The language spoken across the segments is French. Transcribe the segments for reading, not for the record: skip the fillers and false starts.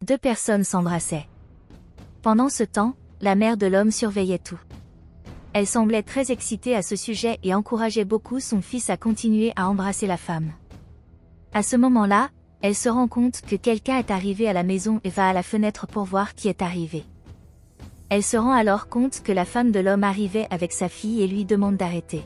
Deux personnes s'embrassaient. Pendant ce temps, la mère de l'homme surveillait tout. Elle semblait très excitée à ce sujet et encourageait beaucoup son fils à continuer à embrasser la femme. À ce moment-là, elle se rend compte que quelqu'un est arrivé à la maison et va à la fenêtre pour voir qui est arrivé. Elle se rend alors compte que la femme de l'homme arrivait avec sa fille et lui demande d'arrêter.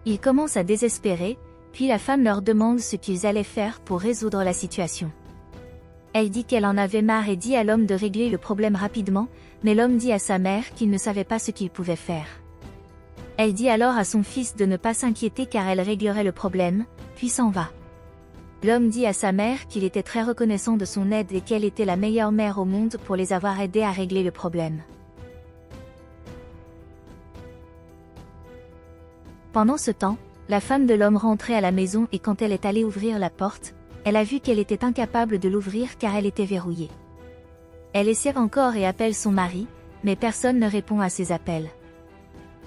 Ils commencent à désespérer, puis la femme leur demande ce qu'ils allaient faire pour résoudre la situation. Elle dit qu'elle en avait marre et dit à l'homme de régler le problème rapidement, mais l'homme dit à sa mère qu'il ne savait pas ce qu'il pouvait faire. Elle dit alors à son fils de ne pas s'inquiéter car elle réglerait le problème, puis s'en va. L'homme dit à sa mère qu'il était très reconnaissant de son aide et qu'elle était la meilleure mère au monde pour les avoir aidés à régler le problème. Pendant ce temps, la femme de l'homme rentrait à la maison et quand elle est allée ouvrir la porte, elle a vu qu'elle était incapable de l'ouvrir car elle était verrouillée. Elle essaie encore et appelle son mari, mais personne ne répond à ses appels.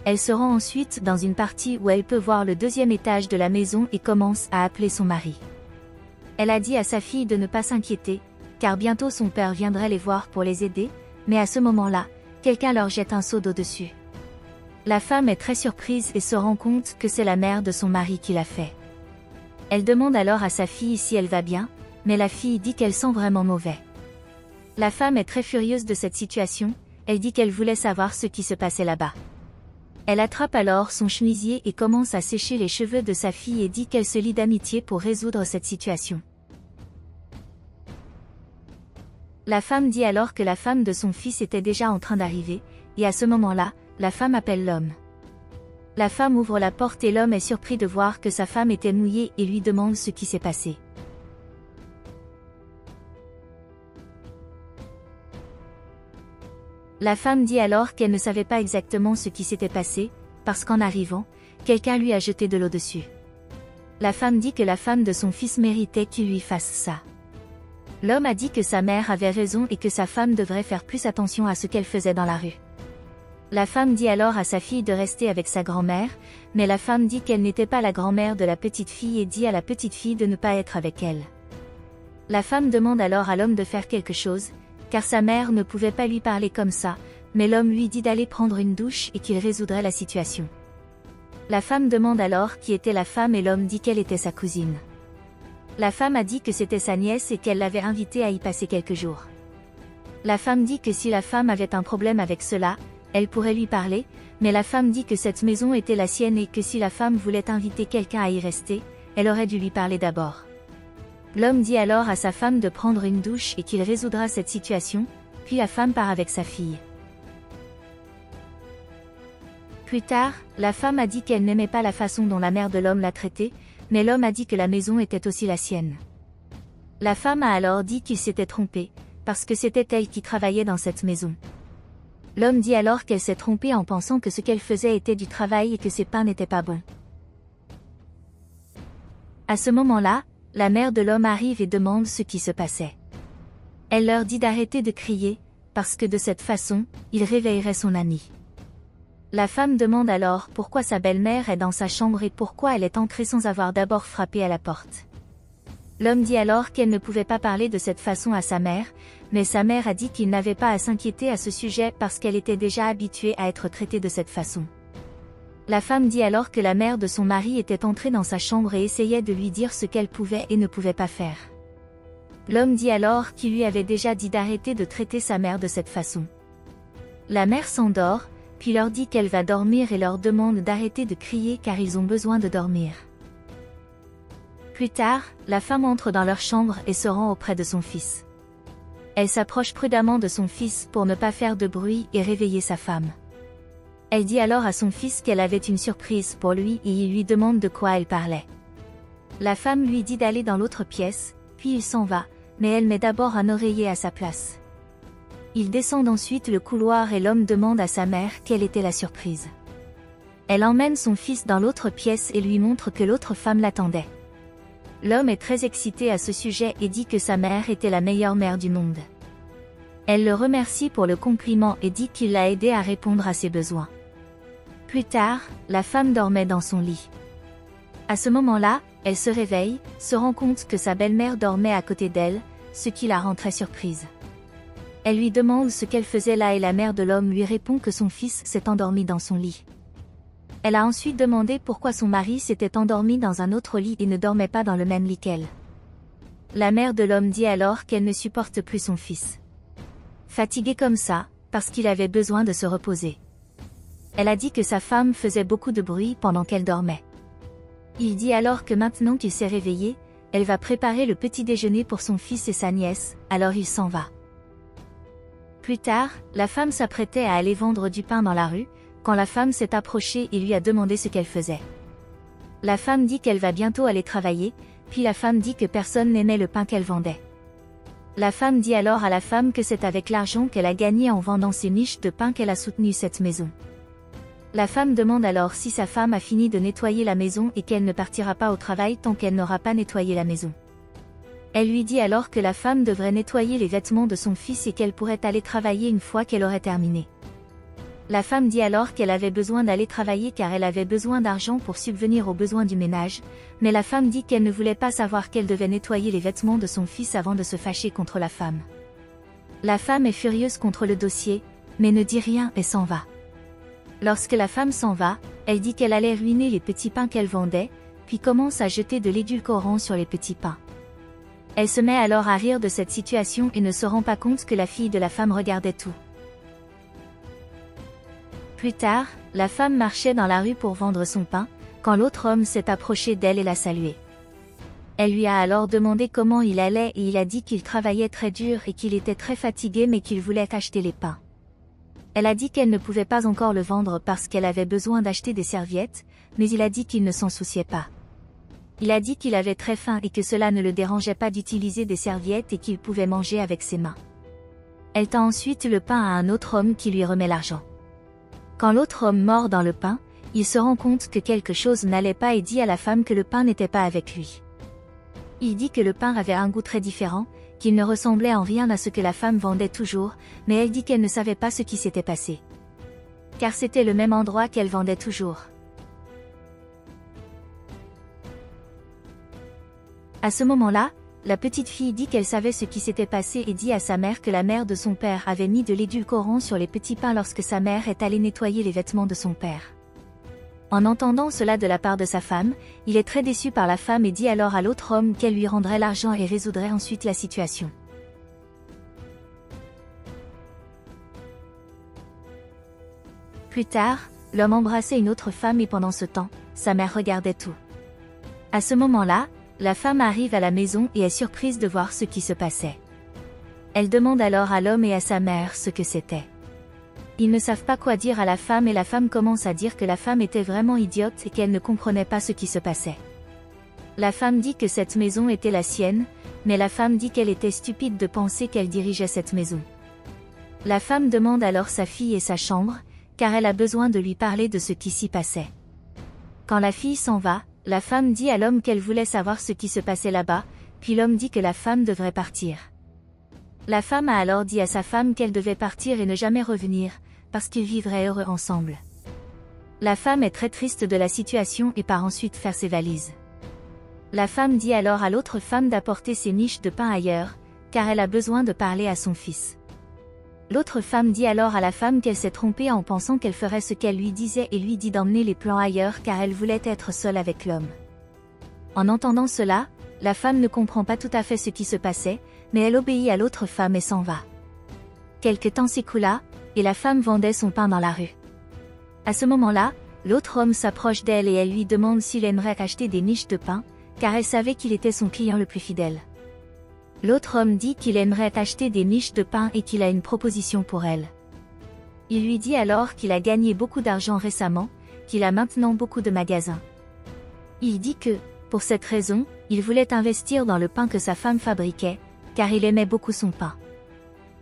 Elle se rend ensuite dans une partie où elle peut voir le deuxième étage de la maison et commence à appeler son mari. Elle a dit à sa fille de ne pas s'inquiéter, car bientôt son père viendrait les voir pour les aider, mais à ce moment-là, quelqu'un leur jette un seau d'eau dessus. La femme est très surprise et se rend compte que c'est la mère de son mari qui l'a fait. Elle demande alors à sa fille si elle va bien, mais la fille dit qu'elle sent vraiment mauvais. La femme est très furieuse de cette situation, elle dit qu'elle voulait savoir ce qui se passait là-bas. Elle attrape alors son chemisier et commence à sécher les cheveux de sa fille et dit qu'elle se lie d'amitié pour résoudre cette situation. La femme dit alors que la femme de son fils était déjà en train d'arriver, et à ce moment-là, la femme appelle l'homme. La femme ouvre la porte et l'homme est surpris de voir que sa femme était mouillée et lui demande ce qui s'est passé. La femme dit alors qu'elle ne savait pas exactement ce qui s'était passé, parce qu'en arrivant, quelqu'un lui a jeté de l'eau dessus. La femme dit que la femme de son fils méritait qu'il lui fasse ça. L'homme a dit que sa mère avait raison et que sa femme devrait faire plus attention à ce qu'elle faisait dans la rue. La femme dit alors à sa fille de rester avec sa grand-mère, mais la femme dit qu'elle n'était pas la grand-mère de la petite fille et dit à la petite fille de ne pas être avec elle. La femme demande alors à l'homme de faire quelque chose, car sa mère ne pouvait pas lui parler comme ça, mais l'homme lui dit d'aller prendre une douche et qu'il résoudrait la situation. La femme demande alors qui était la femme et l'homme dit qu'elle était sa cousine. La femme a dit que c'était sa nièce et qu'elle l'avait invitée à y passer quelques jours. La femme dit que si la femme avait un problème avec cela, elle pourrait lui parler, mais la femme dit que cette maison était la sienne et que si la femme voulait inviter quelqu'un à y rester, elle aurait dû lui parler d'abord. L'homme dit alors à sa femme de prendre une douche et qu'il résoudra cette situation, puis la femme part avec sa fille. Plus tard, la femme a dit qu'elle n'aimait pas la façon dont la mère de l'homme l'a traitée, mais l'homme a dit que la maison était aussi la sienne. La femme a alors dit qu'il s'était trompé, parce que c'était elle qui travaillait dans cette maison. L'homme dit alors qu'elle s'est trompée en pensant que ce qu'elle faisait était du travail et que ses pains n'étaient pas bons. À ce moment-là, la mère de l'homme arrive et demande ce qui se passait. Elle leur dit d'arrêter de crier, parce que de cette façon, il réveillerait son ami. La femme demande alors pourquoi sa belle-mère est dans sa chambre et pourquoi elle est entrée sans avoir d'abord frappé à la porte. L'homme dit alors qu'elle ne pouvait pas parler de cette façon à sa mère, mais sa mère a dit qu'il n'avait pas à s'inquiéter à ce sujet parce qu'elle était déjà habituée à être traitée de cette façon. La femme dit alors que la mère de son mari était entrée dans sa chambre et essayait de lui dire ce qu'elle pouvait et ne pouvait pas faire. L'homme dit alors qu'il lui avait déjà dit d'arrêter de traiter sa mère de cette façon. La mère s'endort, puis leur dit qu'elle va dormir et leur demande d'arrêter de crier car ils ont besoin de dormir. Plus tard, la femme entre dans leur chambre et se rend auprès de son fils. Elle s'approche prudemment de son fils pour ne pas faire de bruit et réveiller sa femme. Elle dit alors à son fils qu'elle avait une surprise pour lui et il lui demande de quoi elle parlait. La femme lui dit d'aller dans l'autre pièce, puis il s'en va, mais elle met d'abord un oreiller à sa place. Ils descendent ensuite le couloir et l'homme demande à sa mère quelle était la surprise. Elle emmène son fils dans l'autre pièce et lui montre que l'autre femme l'attendait. L'homme est très excité à ce sujet et dit que sa mère était la meilleure mère du monde. Elle le remercie pour le compliment et dit qu'il l'a aidé à répondre à ses besoins. Plus tard, la femme dormait dans son lit. À ce moment-là, elle se réveille, se rend compte que sa belle-mère dormait à côté d'elle, ce qui la rend très surprise. Elle lui demande ce qu'elle faisait là et la mère de l'homme lui répond que son fils s'est endormi dans son lit. Elle a ensuite demandé pourquoi son mari s'était endormi dans un autre lit et ne dormait pas dans le même lit qu'elle. La mère de l'homme dit alors qu'elle ne supporte plus son fils. Fatigué comme ça, parce qu'il avait besoin de se reposer. Elle a dit que sa femme faisait beaucoup de bruit pendant qu'elle dormait. Il dit alors que maintenant qu'il s'est réveillé, elle va préparer le petit déjeuner pour son fils et sa nièce, alors il s'en va. Plus tard, la femme s'apprêtait à aller vendre du pain dans la rue, quand la femme s'est approchée et lui a demandé ce qu'elle faisait. La femme dit qu'elle va bientôt aller travailler, puis la femme dit que personne n'aimait le pain qu'elle vendait. La femme dit alors à la femme que c'est avec l'argent qu'elle a gagné en vendant ses miches de pain qu'elle a soutenu cette maison. La femme demande alors si sa femme a fini de nettoyer la maison et qu'elle ne partira pas au travail tant qu'elle n'aura pas nettoyé la maison. Elle lui dit alors que la femme devrait nettoyer les vêtements de son fils et qu'elle pourrait aller travailler une fois qu'elle aurait terminé. La femme dit alors qu'elle avait besoin d'aller travailler car elle avait besoin d'argent pour subvenir aux besoins du ménage, mais la femme dit qu'elle ne voulait pas savoir qu'elle devait nettoyer les vêtements de son fils avant de se fâcher contre la femme. La femme est furieuse contre le dossier, mais ne dit rien et s'en va. Lorsque la femme s'en va, elle dit qu'elle allait ruiner les petits pains qu'elle vendait, puis commence à jeter de l'édulcorant sur les petits pains. Elle se met alors à rire de cette situation et ne se rend pas compte que la fille de la femme regardait tout. Plus tard, la femme marchait dans la rue pour vendre son pain, quand l'autre homme s'est approché d'elle et l'a saluée. Elle lui a alors demandé comment il allait et il a dit qu'il travaillait très dur et qu'il était très fatigué mais qu'il voulait acheter les pains. Elle a dit qu'elle ne pouvait pas encore le vendre parce qu'elle avait besoin d'acheter des serviettes, mais il a dit qu'il ne s'en souciait pas. Il a dit qu'il avait très faim et que cela ne le dérangeait pas d'utiliser des serviettes et qu'il pouvait manger avec ses mains. Elle tend ensuite le pain à un autre homme qui lui remet l'argent. Quand l'autre homme mord dans le pain, il se rend compte que quelque chose n'allait pas et dit à la femme que le pain n'était pas avec lui. Il dit que le pain avait un goût très différent, qu'il ne ressemblait en rien à ce que la femme vendait toujours, mais elle dit qu'elle ne savait pas ce qui s'était passé. Car c'était le même endroit qu'elle vendait toujours. À ce moment-là, la petite fille dit qu'elle savait ce qui s'était passé et dit à sa mère que la mère de son père avait mis de l'édulcorant sur les petits pains lorsque sa mère est allée nettoyer les vêtements de son père. En entendant cela de la part de sa femme, il est très déçu par la femme et dit alors à l'autre homme qu'elle lui rendrait l'argent et résoudrait ensuite la situation. Plus tard, l'homme embrassait une autre femme et pendant ce temps, sa mère regardait tout. À ce moment-là, la femme arrive à la maison et est surprise de voir ce qui se passait. Elle demande alors à l'homme et à sa mère ce que c'était. Ils ne savent pas quoi dire à la femme et la femme commence à dire que la femme était vraiment idiote et qu'elle ne comprenait pas ce qui se passait. La femme dit que cette maison était la sienne, mais la femme dit qu'elle était stupide de penser qu'elle dirigeait cette maison. La femme demande alors sa fille et sa chambre, car elle a besoin de lui parler de ce qui s'y passait. Quand la fille s'en va, la femme dit à l'homme qu'elle voulait savoir ce qui se passait là-bas, puis l'homme dit que la femme devrait partir. La femme a alors dit à sa femme qu'elle devait partir et ne jamais revenir, parce qu'ils vivraient heureux ensemble. La femme est très triste de la situation et part ensuite faire ses valises. La femme dit alors à l'autre femme d'apporter ses miches de pain ailleurs, car elle a besoin de parler à son fils. L'autre femme dit alors à la femme qu'elle s'est trompée en pensant qu'elle ferait ce qu'elle lui disait et lui dit d'emmener les plans ailleurs car elle voulait être seule avec l'homme. En entendant cela, la femme ne comprend pas tout à fait ce qui se passait, mais elle obéit à l'autre femme et s'en va. Quelque temps s'écoula, et la femme vendait son pain dans la rue. À ce moment-là, l'autre homme s'approche d'elle et elle lui demande s'il aimerait acheter des miches de pain, car elle savait qu'il était son client le plus fidèle. L'autre homme dit qu'il aimerait acheter des miches de pain et qu'il a une proposition pour elle. Il lui dit alors qu'il a gagné beaucoup d'argent récemment, qu'il a maintenant beaucoup de magasins. Il dit que, pour cette raison, il voulait investir dans le pain que sa femme fabriquait, car il aimait beaucoup son pain.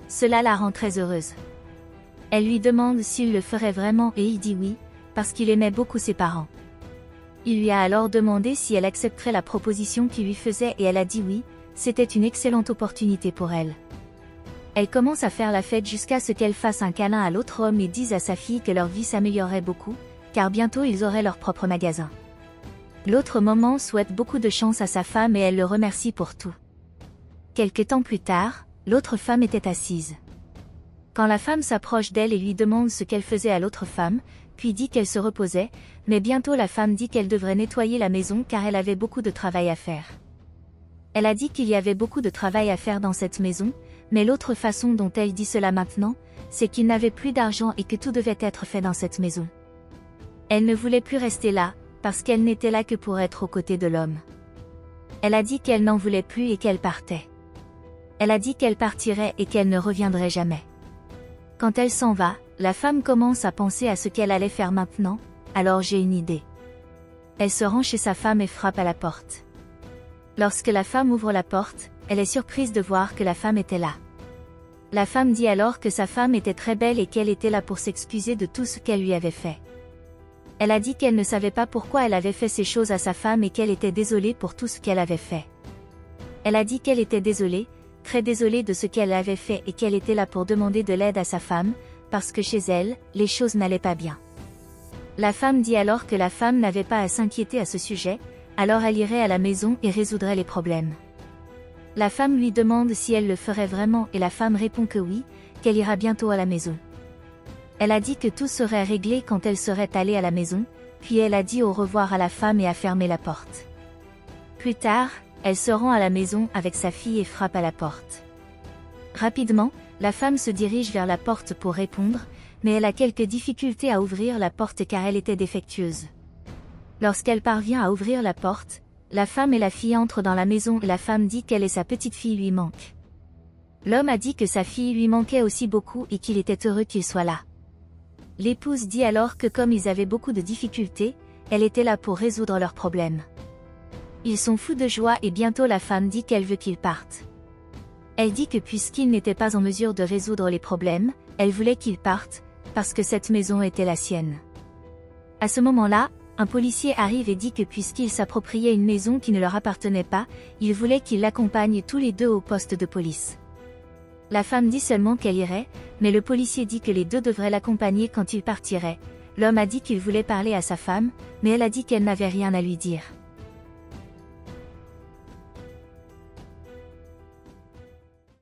Cela la rend très heureuse. Elle lui demande s'il le ferait vraiment et il dit oui, parce qu'il aimait beaucoup ses parents. Il lui a alors demandé si elle accepterait la proposition qu'il lui faisait et elle a dit oui, c'était une excellente opportunité pour elle. Elle commence à faire la fête jusqu'à ce qu'elle fasse un câlin à l'autre homme et dise à sa fille que leur vie s'améliorerait beaucoup, car bientôt ils auraient leur propre magasin. L'autre maman souhaite beaucoup de chance à sa femme et elle le remercie pour tout. Quelque temps plus tard, l'autre femme était assise. Quand la femme s'approche d'elle et lui demande ce qu'elle faisait à l'autre femme, puis dit qu'elle se reposait, mais bientôt la femme dit qu'elle devrait nettoyer la maison car elle avait beaucoup de travail à faire. Elle a dit qu'il y avait beaucoup de travail à faire dans cette maison, mais l'autre façon dont elle dit cela maintenant, c'est qu'il n'avait plus d'argent et que tout devait être fait dans cette maison. Elle ne voulait plus rester là, parce qu'elle n'était là que pour être aux côtés de l'homme. Elle a dit qu'elle n'en voulait plus et qu'elle partait. Elle a dit qu'elle partirait et qu'elle ne reviendrait jamais. Quand elle s'en va, la femme commence à penser à ce qu'elle allait faire maintenant, alors j'ai une idée. Elle se rend chez sa femme et frappe à la porte. Lorsque la femme ouvre la porte, elle est surprise de voir que la femme était là. La femme dit alors que sa femme était très belle et qu'elle était là pour s'excuser de tout ce qu'elle lui avait fait. Elle a dit qu'elle ne savait pas pourquoi elle avait fait ces choses à sa femme et qu'elle était désolée pour tout ce qu'elle avait fait. Elle a dit qu'elle était désolée, très désolée de ce qu'elle avait fait et qu'elle était là pour demander de l'aide à sa femme, parce que chez elle, les choses n'allaient pas bien. La femme dit alors que la femme n'avait pas à s'inquiéter à ce sujet, alors elle irait à la maison et résoudrait les problèmes. La femme lui demande si elle le ferait vraiment et la femme répond que oui, qu'elle ira bientôt à la maison. Elle a dit que tout serait réglé quand elle serait allée à la maison, puis elle a dit au revoir à la femme et a fermé la porte. Plus tard, elle se rend à la maison avec sa fille et frappe à la porte. Rapidement, la femme se dirige vers la porte pour répondre, mais elle a quelques difficultés à ouvrir la porte car elle était défectueuse. Lorsqu'elle parvient à ouvrir la porte, la femme et la fille entrent dans la maison et la femme dit qu'elle et sa petite fille lui manquent. L'homme a dit que sa fille lui manquait aussi beaucoup et qu'il était heureux qu'il soit là. L'épouse dit alors que comme ils avaient beaucoup de difficultés, elle était là pour résoudre leurs problèmes. Ils sont fous de joie et bientôt la femme dit qu'elle veut qu'ils partent. Elle dit que puisqu'ils n'étaient pas en mesure de résoudre les problèmes, elle voulait qu'ils partent, parce que cette maison était la sienne. À ce moment-là, un policier arrive et dit que puisqu'ils s'appropriaient une maison qui ne leur appartenait pas, il voulait qu'ils l'accompagnent tous les deux au poste de police. La femme dit seulement qu'elle irait, mais le policier dit que les deux devraient l'accompagner quand il partirait. L'homme a dit qu'il voulait parler à sa femme, mais elle a dit qu'elle n'avait rien à lui dire.